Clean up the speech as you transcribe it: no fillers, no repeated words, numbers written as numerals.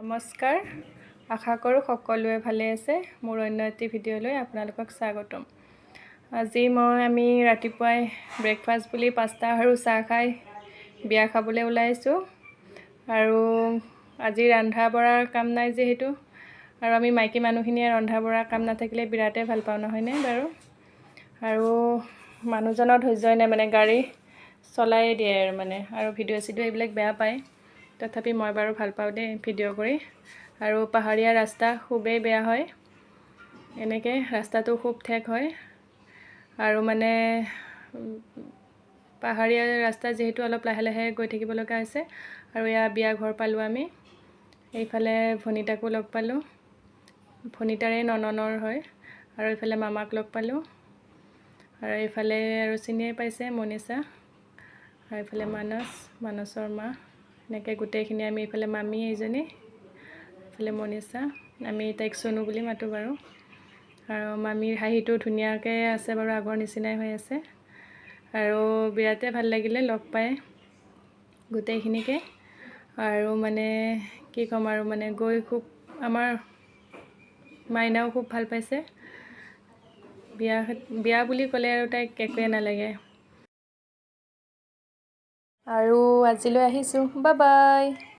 নমস্কাৰ, আশা কৰোঁ সকলোৱে ভালে আছে। মোৰ অন্য এটি ভিডিঅ'লৈ আপোনালোকক স্বাগতম। আজি আমি ৰাতিপুৱাই ব্ৰেকফাষ্ট বুলি পাস্তা আৰু চাহ খাই বিয়া খাবলৈ ওলাইছোঁ। আৰু আজি ৰন্ধা বঢ়াৰ কাম নাই যিহেতু, আৰু আমি মাইকী মানুহখিনিয়ে ৰন্ধা বঢ়াৰ কাম নাথাকিলে বিৰাটেই ভাল পাওঁ, নহয়নে বাৰু? আৰু মানুহজনৰ ধৈৰ্যই নাই, মানে গাড়ী চলাই দিয়ে আৰু ভিডিঅ' এইবিলাক বেয়া পায়। তথাপি মই বাৰু ভাল পাওঁ দেই ভিডিঅ' কৰি। আৰু পাহাৰীয়া ৰাস্তা খুবেই বেয়া হয়, এনেকৈ ৰাস্তাটো খুব ঠেক হয়। আৰু পাহাৰীয়া ৰাস্তা যিহেতু অলপ লাহে লাহে গৈ থাকিব লগা হৈছে। আৰু এয়া বিয়া ঘৰ পালোঁ আমি। এইফালে ভনিতাকো লগ পালোঁ, ভনিতাৰে নননৰ হয়। আৰু এইফালে মামাক লগ পালোঁ। আৰু এইফালে আৰু চিনিয়ে পাইছে মনিষা। আৰু এইফালে মানসৰ মা, এনেকৈ গোটেইখিনি আমি এইফালে মামী এইজনী, এইফালে মনিষা, আমি তাইক চনু বুলি মাতোঁ বাৰু। আৰু মামীৰ হাঁহিটো ধুনীয়াকৈ আছে বাৰু, আগৰ নিচিনাই হৈ আছে। আৰু বিৰাটেই ভাল লাগিলে লগ পাই গোটেইখিনিকে। আৰু কি ক'ম আৰু গৈ খুব, আমাৰ মাইনাও খুব ভাল পাইছে। বিয়া বুলি ক'লে আৰু তাইক একোৱে নালাগে। আৰু আজিলৈ আহিছোঁ, বাই বাই।